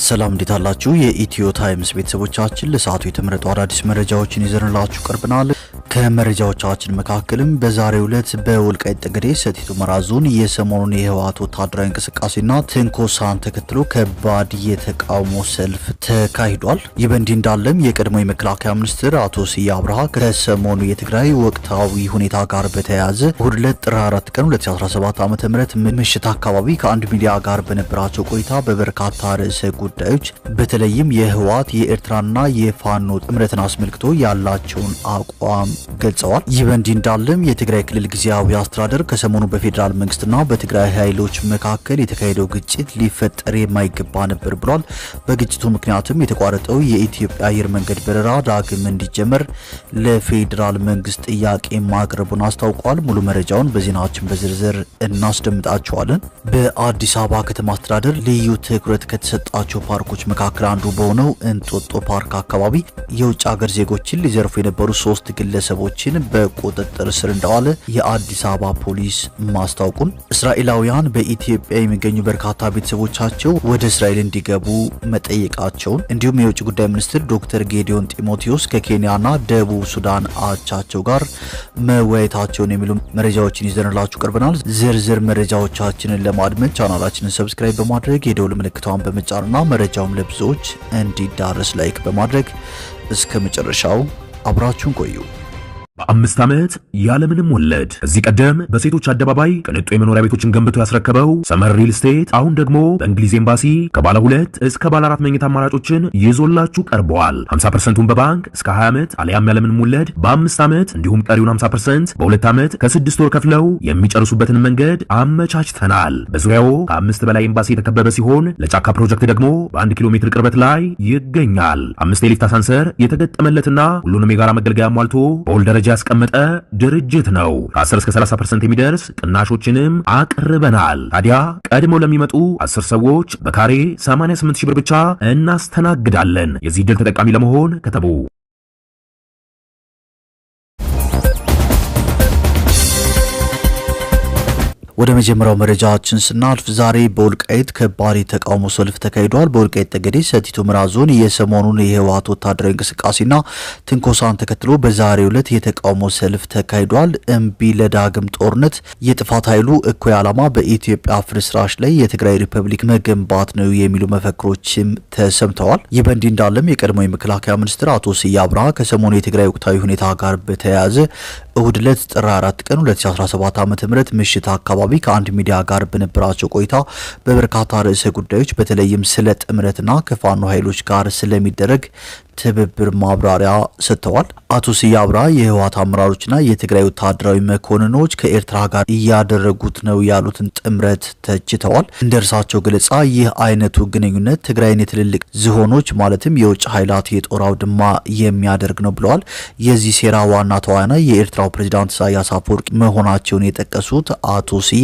ሰላም እንዴት አላችሁ? የኢትዮ ታይምስ ቤተሰቦቻችን ለሰዓቱ የተመረጡ አዳዲስ መረጃዎችን ይዘንላችሁ ቀርበናል። ከመረጃዎቻችን መካከልም በዛሬው ዕለት በወልቃይት ጠገዴ ሰቲት ሁመራ ዞን የሰሞኑን የህወሓት ወታደራዊ እንቅስቃሴና ትንኮሳን ተከትሎ ከባድ የተቃውሞ ሰልፍ ተካሂዷል። ይህ በእንዲህ እንዳለም የቀድሞ የመከላከያ ሚኒስትር አቶ ስዬ አብርሃ ከሰሞኑ የትግራይ ወቅታዊ ሁኔታ ጋር በተያያዘ እሁድ ዕለት ጥር 4 ቀን 2017 ዓ.ም ምሽት አካባቢ ከአንድ ሚዲያ ጋር በነበራቸው ቆይታ በበርካታ ርዕሰ ጉዳዮች በተለይም የህወሓት የኤርትራና የፋኖ ጥምረትን አስመልክቶ ያላቸውን አቋም ገልጸዋል። ይህ በእንዲህ እንዳለም የትግራይ ክልል ጊዜያዊ አስተዳደር ከሰሞኑ በፌዴራል መንግስትና በትግራይ ኃይሎች መካከል የተካሄደው ግጭት ሊፈጠር የማይገባ ነበር ብሏል። በግጭቱ ምክንያትም የተቋረጠው የኢትዮጵያ አየር መንገድ በረራ ዳግም እንዲጀመር ለፌዴራል መንግስት ጥያቄ ማቅረቡን አስታውቋል። ሙሉ መረጃውን በዜናችን በዝርዝር እናስደምጣቸዋለን። በአዲስ አበባ ከተማ አስተዳደር ልዩ ትኩረት ከተሰጣቸው ፓርኮች መካከል አንዱ በሆነው እንጦጦ ፓርክ አካባቢ የውጭ ሀገር ዜጎችን ሊዘርፉ የነበሩ 3 ግለሰቦችን በቁጥጥር ስር እንደዋለ የአዲስ አበባ ፖሊስ ማስታወቁን፣ እስራኤላውያን በኢትዮጵያ የሚገኙ በርካታ ቤተሰቦቻቸው ወደ እስራኤል እንዲገቡ መጠየቃቸውን፣ እንዲሁም የውጭ ጉዳይ ሚኒስትር ዶክተር ጌዲዮን ጢሞቴዎስ ከኬንያና ደቡብ ሱዳን አቻቸው ጋር መወያየታቸውን የሚሉ መረጃዎችን ይዘንላችሁ ቀርበናል። ዝርዝር መረጃዎቻችንን ለማድመጥ ቻናላችንን ሰብስክራይብ በማድረግ የደውል ምልክቷን በመጫንና መረጃውም ለብዙዎች እንዲዳረስ ላይክ በማድረግ እስከ መጨረሻው አብራችሁን ቆዩ። በ5 ዓመት ያለምንም ወለድ እዚህ ቀደም በሴቶች አደባባይ ቅንጡ የመኖሪያ ቤቶችን ገንብቶ ያስረከበው ሰመር ሪል ስቴት አሁን ደግሞ በእንግሊዝ ኤምባሲ ከባለ 2 እስከ ባለ 4 መኝታ አማራጮችን ይዞላችሁ ቀርበዋል። 50%ን በባንክ እስከ 20 ዓመት አሊያም ያለምንም ወለድ በ5 ዓመት እንዲሁም ቀሪውን 50% በ2 ዓመት ከ6 ወር ከፍለው የሚጨርሱበትን መንገድ አመቻችተናል። በዙሪያው ከ5 በላይ ኤምባሲ የተከበበ ሲሆን ለጫካ ፕሮጀክት ደግሞ በ1 ኪሎ ሜትር ቅርበት ላይ ይገኛል። 5 የሊፍት አሳንሰር የተገጠመለትና ሁሉንም የጋራ መገልገያ ሟልቶ በወልደረ ያስቀመጠ ድርጅት ነው። ከ10 እስከ 30% የሚደርስ ቅናሾችንም አቅርበናል። ታዲያ ቀድመው ለሚመጡ 10 ሰዎች በካሬ 88,000 ብር ብቻ እናስተናግዳለን። የዚህ ድል ተጠቃሚ ለመሆን ከተቡ ወደ መጀመሪያው መረጃችን ስናልፍ ዛሬ በወልቃይት ከባድ የተቃውሞ ሰልፍ ተካሂዷል። በወልቃይት ጠገዴ ሰቲት ሁመራ ዞን የሰሞኑን የህወሓት ወታደራዊ እንቅስቃሴና ትንኮሳን ተከትሎ በዛሬው ዕለት የተቃውሞ ሰልፍ ተካሂዷል። እምቢ ለዳግም ጦርነት፣ የጥፋት ኃይሉ እኩይ ዓላማ በኢትዮጵያ ፍርስራሽ ላይ የትግራይ ሪፐብሊክ መገንባት ነው የሚሉ መፈክሮችም ተሰምተዋል። ይህ በእንዲህ እንዳለም የቀድሞ የመከላከያ ሚኒስትር አቶ ስዬ አብርሃ ከሰሞኑ የትግራይ ወቅታዊ ሁኔታ ጋር በተያያዘ እሁድ ዕለት ጥር 4 ቀን 2017 ዓ.ም ምሽት አካባቢ ከአንድ ሚዲያ ጋር በነበራቸው ቆይታ በበርካታ ርዕሰ ጉዳዮች በተለይም ስለ ጥምረትና ከፋኖ ኃይሎች ጋር ስለሚደረግ ትብብር ማብራሪያ ሰጥተዋል። አቶ ስዬ አብርሃ የህወሓት አመራሮችና የትግራይ ወታደራዊ መኮንኖች ከኤርትራ ጋር እያደረጉት ነው ያሉትን ጥምረት ተችተዋል። እንደ እርሳቸው ገለጻ ይህ አይነቱ ግንኙነት ትግራይን የትልልቅ ዝሆኖች ማለትም የውጭ ኃይላት የጦር አውድማ የሚያደርግ ነው ብለዋል። የዚህ ሴራ ዋና ተዋናይ የኤርትራው ፕሬዝዳንት ኢሳያስ አፈወርቂ መሆናቸውን የጠቀሱት አቶ ስዬ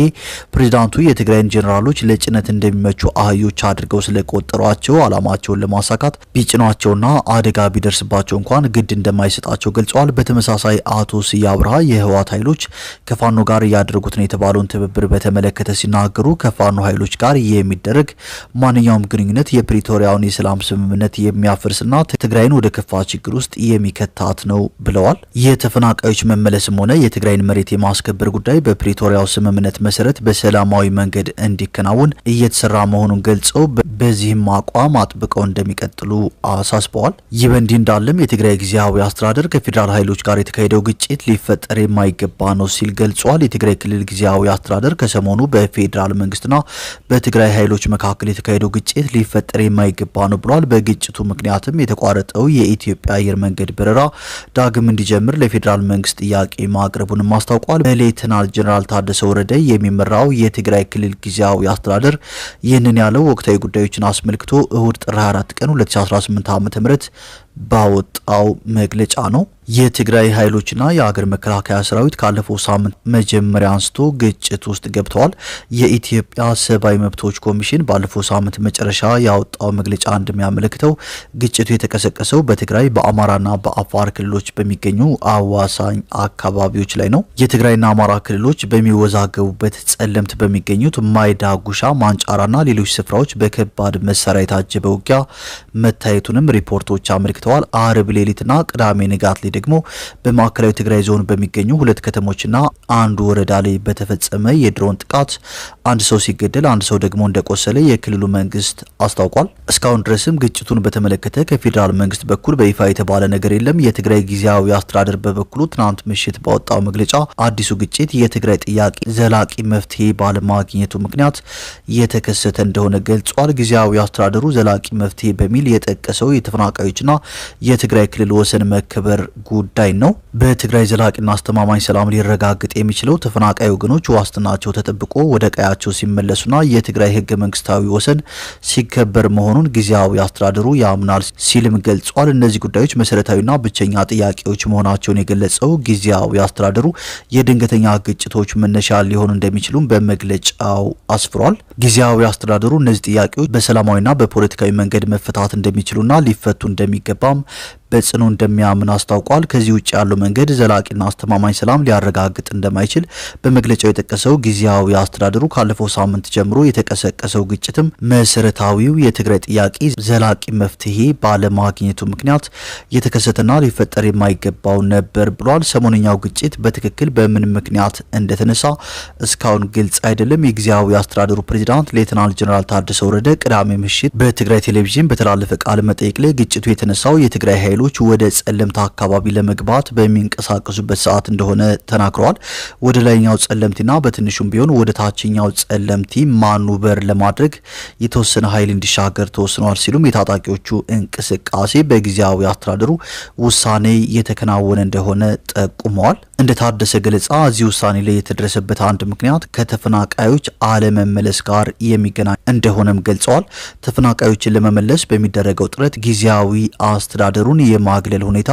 ፕሬዝዳንቱ የትግራይን ጄኔራሎች ለጭነት እንደሚመቹ አህዮች አድርገው ስለቆጠሯቸው ዓላማቸውን ለማሳካት ቢጭኗቸውና አደጋ ቢደርስባቸው እንኳን ግድ እንደማይሰጣቸው ገልጸዋል። በተመሳሳይ አቶ ስዬ አብርሃ የህወሓት ኃይሎች ከፋኖ ጋር እያደረጉት ነው የተባለውን ትብብር በተመለከተ ሲናገሩ ከፋኖ ኃይሎች ጋር የሚደረግ ማንኛውም ግንኙነት የፕሪቶሪያውን የሰላም ስምምነት የሚያፈርስና ትግራይን ወደ ከፋ ችግር ውስጥ የሚከታት ነው ብለዋል። የተፈናቃዮች መመለስም ሆነ የትግራይን መሬት የማስከበር ጉዳይ በፕሪቶሪያው ስምምነት መሰረት በሰላማዊ መንገድ እንዲከናወን እየተሰራ መሆኑን ገልጸው በዚህም አቋም አጥብቀው እንደሚቀጥሉ አሳስበዋል። ይህ በእንዲህ እንዳለም የትግራይ ጊዜያዊ አስተዳደር ከፌዴራል ኃይሎች ጋር የተካሄደው ግጭት ሊፈጠር የማይገባ ነው ሲል ገልጿል። የትግራይ ክልል ጊዜያዊ አስተዳደር ከሰሞኑ በፌዴራል መንግስትና በትግራይ ኃይሎች መካከል የተካሄደው ግጭት ሊፈጠር የማይገባ ነው ብሏል። በግጭቱ ምክንያትም የተቋረጠው የኢትዮጵያ አየር መንገድ በረራ ዳግም እንዲጀምር ለፌዴራል መንግስት ጥያቄ ማቅረቡንም አስታውቋል። በሌተናል ጀነራል ታደሰ ወረደ የሚመራው የትግራይ ክልል ጊዜያዊ አስተዳደር ይህንን ያለው ወቅታዊ ጉዳዮችን አስመልክቶ እሁድ ጥር 24 ቀን 2018 ዓ.ም ባወጣው መግለጫ ነው። የትግራይ ኃይሎችና የሀገር መከላከያ ሰራዊት ካለፈው ሳምንት መጀመሪያ አንስቶ ግጭት ውስጥ ገብተዋል። የኢትዮጵያ ሰብአዊ መብቶች ኮሚሽን ባለፈው ሳምንት መጨረሻ ያወጣው መግለጫ እንደሚያመለክተው ግጭቱ የተቀሰቀሰው በትግራይ በአማራና በአፋር ክልሎች በሚገኙ አዋሳኝ አካባቢዎች ላይ ነው። የትግራይና አማራ ክልሎች በሚወዛገቡበት ጸለምት በሚገኙት ማይዳጉሻ፣ ማንጫራና ሌሎች ስፍራዎች በከባድ መሳሪያ የታጀበ ውጊያ መታየቱንም ሪፖርቶች አመልክተዋል። አርብ ሌሊትና ቅዳሜ ንጋት ላይ ደግሞ በማዕከላዊ ትግራይ ዞን በሚገኙ ሁለት ከተሞችና አንድ ወረዳ ላይ በተፈጸመ የድሮን ጥቃት አንድ ሰው ሲገደል አንድ ሰው ደግሞ እንደቆሰለ የክልሉ መንግስት አስታውቋል። እስካሁን ድረስም ግጭቱን በተመለከተ ከፌደራል መንግስት በኩል በይፋ የተባለ ነገር የለም። የትግራይ ጊዜያዊ አስተዳደር በበኩሉ ትናንት ምሽት ባወጣው መግለጫ አዲሱ ግጭት የትግራይ ጥያቄ ዘላቂ መፍትሄ ባለማግኘቱ ምክንያት የተከሰተ እንደሆነ ገልጿል። ጊዜያዊ አስተዳደሩ ዘላቂ መፍትሄ በሚል የጠቀሰው የተፈናቃዮችና የትግራይ ክልል ወሰን መከበር ጉዳይ ነው። በትግራይ ዘላቂና አስተማማኝ ሰላም ሊረጋገጥ የሚችለው ተፈናቃይ ወገኖች ዋስትናቸው ተጠብቆ ወደ ቀያቸው ሲመለሱና የትግራይ ህገ መንግስታዊ ወሰን ሲከበር መሆኑን ጊዜያዊ አስተዳደሩ ያምናል ሲልም ገልጿል። እነዚህ ጉዳዮች መሰረታዊና ብቸኛ ጥያቄዎች መሆናቸውን የገለጸው ጊዜያዊ አስተዳደሩ የድንገተኛ ግጭቶች መነሻ ሊሆኑ እንደሚችሉም በመግለጫው አስፍሯል። ጊዜያዊ አስተዳደሩ እነዚህ ጥያቄዎች በሰላማዊና በፖለቲካዊ መንገድ መፈታት እንደሚችሉና ሊፈቱ እንደሚገባም በጽኑ እንደሚያምን አስታውቋል። ከዚህ ውጭ ያለው መንገድ ዘላቂና አስተማማኝ ሰላም ሊያረጋግጥ እንደማይችል በመግለጫው የጠቀሰው ጊዜያዊ አስተዳደሩ ካለፈው ሳምንት ጀምሮ የተቀሰቀሰው ግጭትም መሰረታዊው የትግራይ ጥያቄ ዘላቂ መፍትሄ ባለማግኘቱ ምክንያት የተከሰተና ሊፈጠር የማይገባው ነበር ብሏል። ሰሞነኛው ግጭት በትክክል በምን ምክንያት እንደተነሳ እስካሁን ግልጽ አይደለም። የጊዜያዊ አስተዳደሩ ፕሬዝዳንት ሌተናል ጀነራል ታደሰ ወረደ ቅዳሜ ምሽት በትግራይ ቴሌቪዥን በተላለፈ ቃለ መጠይቅ ላይ ግጭቱ የተነሳው የትግራይ ኃይሎች ወደ ጸለምታ አካባቢ ለመግባት በሚንቀሳቀሱበት ሰዓት እንደሆነ ተናግረዋል። ወደ ላይኛው ጸለምቲና በትንሹም ቢሆን ወደ ታችኛው ጸለምቲ ማኑበር ለማድረግ የተወሰነ ኃይል እንዲሻገር ተወስኗል ሲሉም የታጣቂዎቹ እንቅስቃሴ በጊዜያዊ አስተዳደሩ ውሳኔ የተከናወነ እንደሆነ ጠቁመዋል። እንደ ታደሰ ገለጻ እዚህ ውሳኔ ላይ የተደረሰበት አንድ ምክንያት ከተፈናቃዮች አለመመለስ ጋር የሚገናኝ እንደሆነም ገልጸዋል። ተፈናቃዮችን ለመመለስ በሚደረገው ጥረት ጊዜያዊ አስተዳደሩን የማግለል ሁኔታ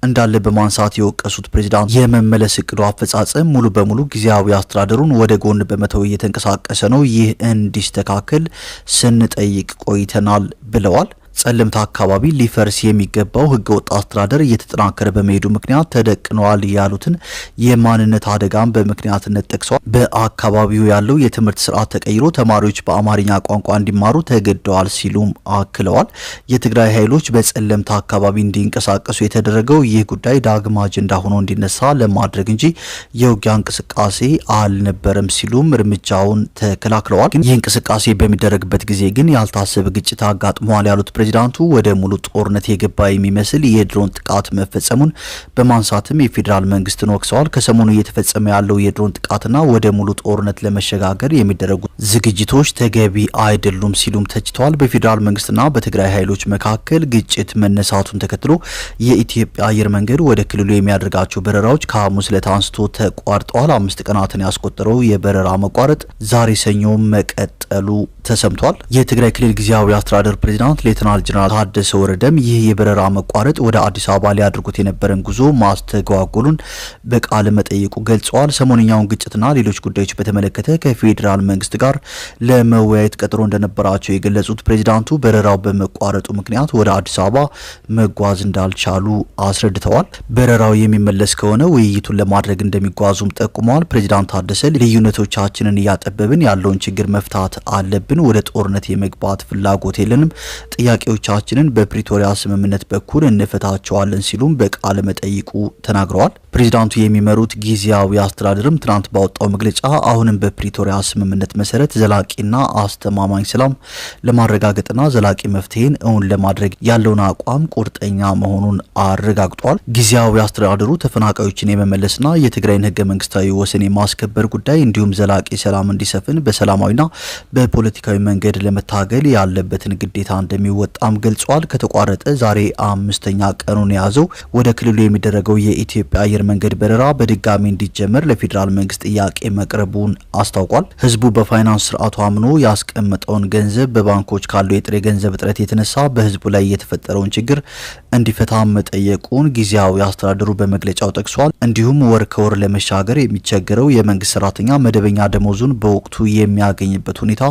እንዳለ በማንሳት የወቀሱት ፕሬዝዳንት የመመለስ እቅዱ አፈጻጸም ሙሉ በሙሉ ጊዜያዊ አስተዳደሩን ወደ ጎን በመተው እየተንቀሳቀሰ ነው። ይህ እንዲስተካከል ስንጠይቅ ቆይተናል ብለዋል። ጸለምታ አካባቢ ሊፈርስ የሚገባው ህገወጥ አስተዳደር እየተጠናከረ በመሄዱ ምክንያት ተደቅኗል ያሉትን የማንነት አደጋም በምክንያትነት ጠቅሰዋል። በአካባቢው ያለው የትምህርት ስርዓት ተቀይሮ ተማሪዎች በአማርኛ ቋንቋ እንዲማሩ ተገደዋል ሲሉም አክለዋል። የትግራይ ኃይሎች በጸለምታ አካባቢ እንዲንቀሳቀሱ የተደረገው ይህ ጉዳይ ዳግም አጀንዳ ሆኖ እንዲነሳ ለማድረግ እንጂ የውጊያ እንቅስቃሴ አልነበረም ሲሉም እርምጃውን ተከላክለዋል። ይህ እንቅስቃሴ በሚደረግበት ጊዜ ግን ያልታሰበ ግጭት አጋጥሟል ያሉት ፕሬዝዳንቱ ወደ ሙሉ ጦርነት የገባ የሚመስል የድሮን ጥቃት መፈጸሙን በማንሳትም የፌደራል መንግስትን ወቅሰዋል። ከሰሞኑ እየተፈጸመ ያለው የድሮን ጥቃትና ወደ ሙሉ ጦርነት ለመሸጋገር የሚደረጉ ዝግጅቶች ተገቢ አይደሉም ሲሉም ተችተዋል። በፌደራል መንግስትና በትግራይ ኃይሎች መካከል ግጭት መነሳቱን ተከትሎ የኢትዮጵያ አየር መንገድ ወደ ክልሉ የሚያደርጋቸው በረራዎች ከሐሙስ ዕለት አንስቶ ተቋርጠዋል። 5 ቀናትን ያስቆጠረው የበረራ መቋረጥ ዛሬ ሰኞ መቀጠሉ ተሰምቷል። የትግራይ ክልል ጊዜያዊ አስተዳደር ፕሬዝዳንት ሌተናል ጀነራል ታደሰ ወረደም ይህ የበረራ መቋረጥ ወደ አዲስ አበባ ሊያደርጉት የነበረን ጉዞ ማስተጓጎሉን በቃለ መጠይቁ ገልጸዋል። ሰሞንኛውን ግጭትና ሌሎች ጉዳዮች በተመለከተ ከፌደራል መንግስት ጋር ለመወያየት ቀጠሮ እንደነበራቸው የገለጹት ፕሬዝዳንቱ በረራው በመቋረጡ ምክንያት ወደ አዲስ አበባ መጓዝ እንዳልቻሉ አስረድተዋል። በረራው የሚመለስ ከሆነ ውይይቱን ለማድረግ እንደሚጓዙም ጠቁመዋል። ፕሬዝዳንት ታደሰ ልዩነቶቻችንን እያጠበብን ያለውን ችግር መፍታት አለብን፣ ወደ ጦርነት የመግባት ፍላጎት የለንም፣ ጥያቄዎቻችንን በፕሪቶሪያ ስምምነት በኩል እንፈታቸዋለን ሲሉም በቃለ መጠይቁ ተናግረዋል። ፕሬዝዳንቱ የሚመሩት ጊዜያዊ አስተዳደርም ትናንት ባወጣው መግለጫ አሁንም በፕሪቶሪያ ስምምነት መሰረት ዘላቂና አስተማማኝ ሰላም ለማረጋገጥና ዘላቂ መፍትሄን እውን ለማድረግ ያለውን አቋም ቁርጠኛ መሆኑን አረጋግጧል። ጊዜያዊ አስተዳደሩ ተፈናቃዮችን የመመለስና የትግራይን ህገ መንግስታዊ ወሰን የማስከበር ጉዳይ እንዲሁም ዘላቂ ሰላም እንዲሰፍን በሰላማዊና በፖለቲካዊ መንገድ ለመታገል ያለበትን ግዴታ እንደሚወጣም ገልጿል። ከተቋረጠ ዛሬ 5ኛ ቀኑን የያዘው ወደ ክልሉ የሚደረገው የኢትዮጵያ አየር መንገድ በረራ በድጋሚ እንዲጀመር ለፌዴራል መንግስት ጥያቄ መቅረቡን አስታውቋል። ህዝቡ በፋይናንስ ስርዓቱ አምኖ ያስቀመጠውን ገንዘብ በባንኮች ካለው የጥሬ ገንዘብ እጥረት የተነሳ በህዝቡ ላይ የተፈጠረውን ችግር እንዲፈታ መጠየቁን ጊዜያዊ አስተዳደሩ በመግለጫው ጠቅሷል። እንዲሁም ወር ከወር ለመሻገር የሚቸገረው የመንግስት ሰራተኛ መደበኛ ደሞዙን በወቅቱ የሚያገኝበት ሁኔታ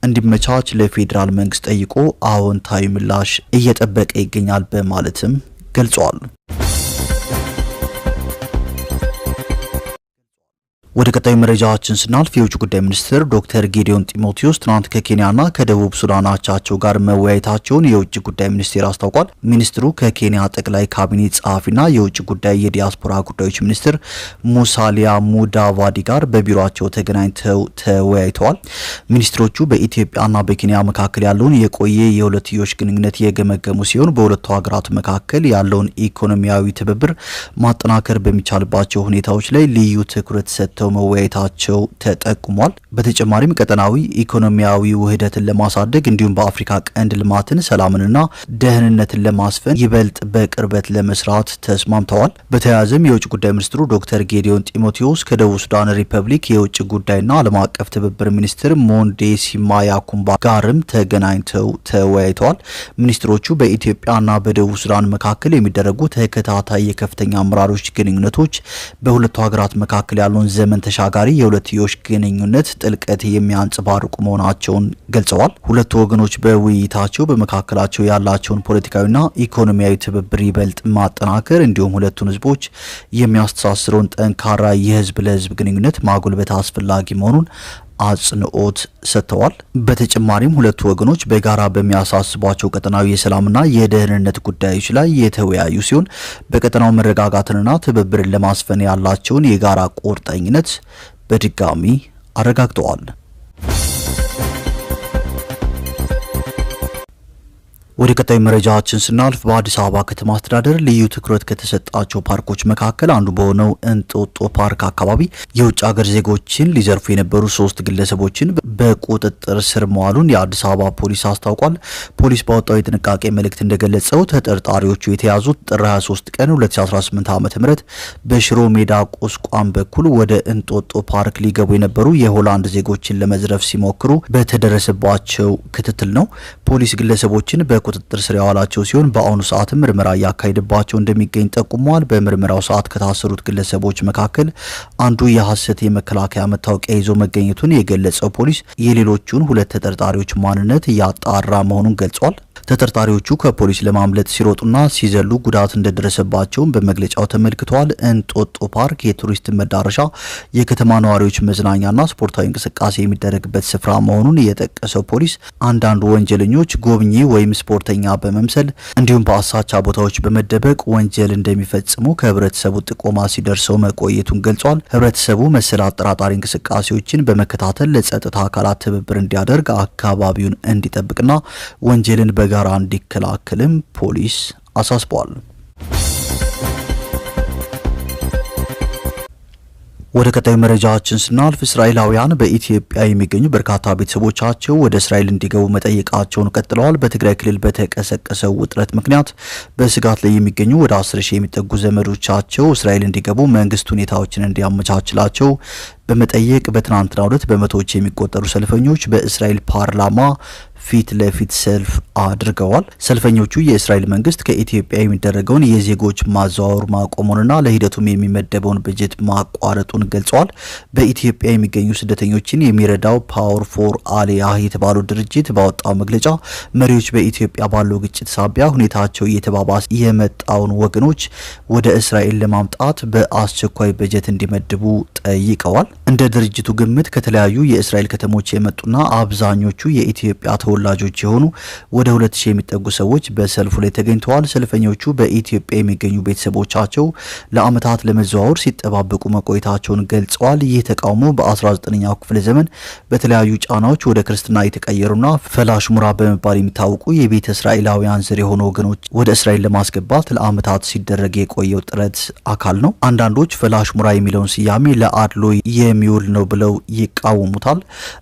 እንዲመቻች ለፌዴራል መንግስት ጠይቆ አዎንታዊ ምላሽ እየጠበቀ ይገኛል በማለትም ገልጿል። ወደ ቀጣዩ መረጃችን ስናልፍ የውጭ ጉዳይ ሚኒስትር ዶክተር ጌዲዮን ጢሞቴዎስ ትናንት ከኬንያና ከደቡብ ሱዳን አቻቸው ጋር መወያየታቸውን የውጭ ጉዳይ ሚኒስቴር አስታውቋል። ሚኒስትሩ ከኬንያ ጠቅላይ ካቢኔ ጸሐፊና የውጭ ጉዳይ የዲያስፖራ ጉዳዮች ሚኒስትር ሙሳሊያ ሙዳቫዲ ጋር በቢሮአቸው ተገናኝተው ተወያይተዋል። ሚኒስትሮቹ በኢትዮጵያና በኬንያ መካከል ያለውን የቆየ የሁለትዮሽ ግንኙነት የገመገሙ ሲሆን በሁለቱ ሀገራት መካከል ያለውን ኢኮኖሚያዊ ትብብር ማጠናከር በሚቻልባቸው ሁኔታዎች ላይ ልዩ ትኩረት ሰጥተው መወያየታቸው ተጠቁሟል። በተጨማሪም ቀጠናዊ ኢኮኖሚያዊ ውህደትን ለማሳደግ እንዲሁም በአፍሪካ ቀንድ ልማትን፣ ሰላምንና ደህንነትን ለማስፈን ይበልጥ በቅርበት ለመስራት ተስማምተዋል። በተያያዘም የውጭ ጉዳይ ሚኒስትሩ ዶክተር ጌዲዮን ጢሞቴዎስ ከደቡብ ሱዳን ሪፐብሊክ የውጭ ጉዳይና ዓለም አቀፍ ትብብር ሚኒስትር ሞንዴ ሲማያ ኩምባ ጋርም ተገናኝተው ተወያይተዋል። ሚኒስትሮቹ በኢትዮጵያና በደቡብ ሱዳን መካከል የሚደረጉ ተከታታይ የከፍተኛ አመራሮች ግንኙነቶች በሁለቱ ሀገራት መካከል ያለውን ዘመን ተሻጋሪ የሁለትዮሽ ግንኙነት ጥልቀት የሚያንጸባርቁ መሆናቸውን ገልጸዋል። ሁለቱ ወገኖች በውይይታቸው በመካከላቸው ያላቸውን ፖለቲካዊና ኢኮኖሚያዊ ትብብር ይበልጥ ማጠናከር እንዲሁም ሁለቱን ህዝቦች የሚያስተሳስረውን ጠንካራ የህዝብ ለህዝብ ግንኙነት ማጎልበት አስፈላጊ መሆኑን አጽንኦት ሰጥተዋል። በተጨማሪም ሁለቱ ወገኖች በጋራ በሚያሳስቧቸው ቀጠናዊ የሰላምና የደህንነት ጉዳዮች ላይ የተወያዩ ሲሆን በቀጠናው መረጋጋትንና ትብብርን ለማስፈን ያላቸውን የጋራ ቁርጠኝነት በድጋሚ አረጋግጠዋል። ወደ ቀጣይ መረጃችን ስናልፍ በአዲስ አበባ ከተማ አስተዳደር ልዩ ትኩረት ከተሰጣቸው ፓርኮች መካከል አንዱ በሆነው እንጦጦ ፓርክ አካባቢ የውጭ ሀገር ዜጎችን ሊዘርፉ የነበሩ 3 ግለሰቦችን በቁጥጥር ስር መዋሉን የአዲስ አበባ ፖሊስ አስታውቋል። ፖሊስ ባወጣው የጥንቃቄ መልእክት እንደገለጸው ተጠርጣሪዎቹ የተያዙት ጥር 23 ቀን 2018 ዓ.ም በሽሮ ሜዳ ቁስቋም በኩል ወደ እንጦጦ ፓርክ ሊገቡ የነበሩ የሆላንድ ዜጎችን ለመዝረፍ ሲሞክሩ በተደረሰባቸው ክትትል ነው። ፖሊስ ግለሰቦችን ቁጥጥር ስር ያዋላቸው ሲሆን በአሁኑ ሰዓት ምርመራ ያካሄደባቸው እንደሚገኝ ጠቁሟል። በምርመራው ሰዓት ከታሰሩት ግለሰቦች መካከል አንዱ የሐሰት የመከላከያ መታወቂያ ይዞ መገኘቱን የገለጸው ፖሊስ የሌሎቹን 2 ተጠርጣሪዎች ማንነት እያጣራ መሆኑን ገልጿል። ተጠርጣሪዎቹ ከፖሊስ ለማምለጥ ሲሮጡና ሲዘሉ ጉዳት እንደደረሰባቸው በመግለጫው ተመልክቷል። እንጦጦ ፓርክ የቱሪስት መዳረሻ፣ የከተማ ነዋሪዎች መዝናኛና ስፖርታዊ እንቅስቃሴ የሚደረግበት ስፍራ መሆኑን የጠቀሰው ፖሊስ አንዳንድ ወንጀለኞች ጎብኚ ወይም ስፖርተኛ በመምሰል እንዲሁም በአሳቻ ቦታዎች በመደበቅ ወንጀል እንደሚፈጽሙ ከህብረተሰቡ ጥቆማ ሲደርሰው መቆየቱን ገልጿል። ህብረተሰቡ መሰል አጠራጣሪ እንቅስቃሴዎችን በመከታተል ለጸጥታ አካላት ትብብር እንዲያደርግ፣ አካባቢውን እንዲጠብቅና ወንጀልን በጋራ እንዲከላከልም ፖሊስ አሳስቧል። ወደ ቀጣዩ መረጃችን ስናልፍ እስራኤላውያን በኢትዮጵያ የሚገኙ በርካታ ቤተሰቦቻቸው ወደ እስራኤል እንዲገቡ መጠየቃቸውን ቀጥለዋል። በትግራይ ክልል በተቀሰቀሰው ውጥረት ምክንያት በስጋት ላይ የሚገኙ ወደ 10,000 የሚጠጉ ዘመዶቻቸው እስራኤል እንዲገቡ መንግስት ሁኔታዎችን እንዲያመቻችላቸው በመጠየቅ በትናንትናው ዕለት በመቶዎች የሚቆጠሩ ሰልፈኞች በእስራኤል ፓርላማ ፊት ለፊት ሰልፍ አድርገዋል። ሰልፈኞቹ የእስራኤል መንግስት ከኢትዮጵያ የሚደረገውን የዜጎች ማዘዋወር ማቆሙንና ለሂደቱም የሚመደበውን በጀት ማቋረጡን ገልጸዋል። በኢትዮጵያ የሚገኙ ስደተኞችን የሚረዳው ፓወር ፎር አሊያ የተባለው ድርጅት ባወጣው መግለጫ መሪዎች በኢትዮጵያ ባለው ግጭት ሳቢያ ሁኔታቸው እየተባባሰ የመጣውን ወገኖች ወደ እስራኤል ለማምጣት በአስቸኳይ በጀት እንዲመድቡ ጠይቀዋል። እንደ ድርጅቱ ግምት ከተለያዩ የእስራኤል ከተሞች የመጡና አብዛኞቹ የኢትዮጵያ ተወላጆች የሆኑ ወደ 2,000 የሚጠጉ ሰዎች በሰልፉ ላይ ተገኝተዋል። ሰልፈኞቹ በኢትዮጵያ የሚገኙ ቤተሰቦቻቸው ለዓመታት ለመዘዋወር ሲጠባበቁ መቆየታቸውን ገልጸዋል። ይህ ተቃውሞ በ19ኛው ክፍለ ዘመን በተለያዩ ጫናዎች ወደ ክርስትና የተቀየሩና ፈላሽ ሙራ በመባል የሚታወቁ የቤተ እስራኤላውያን ዘር የሆኑ ወገኖች ወደ እስራኤል ለማስገባት ለዓመታት ሲደረግ የቆየው ጥረት አካል ነው። አንዳንዶች ፈላሽ ሙራ የሚለውን ስያሜ ለአድሎ የሚውል ነው ብለው ይቃወሙታል።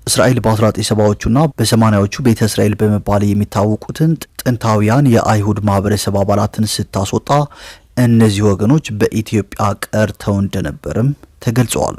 እስራኤል በ1970ዎቹና በ80ዎቹ ቤተ እስራኤል በመባል የሚታወቁትን ጥንታውያን የአይሁድ ማህበረሰብ አባላትን ስታስወጣ እነዚህ ወገኖች በኢትዮጵያ ቀርተው እንደነበርም ተገልጿል።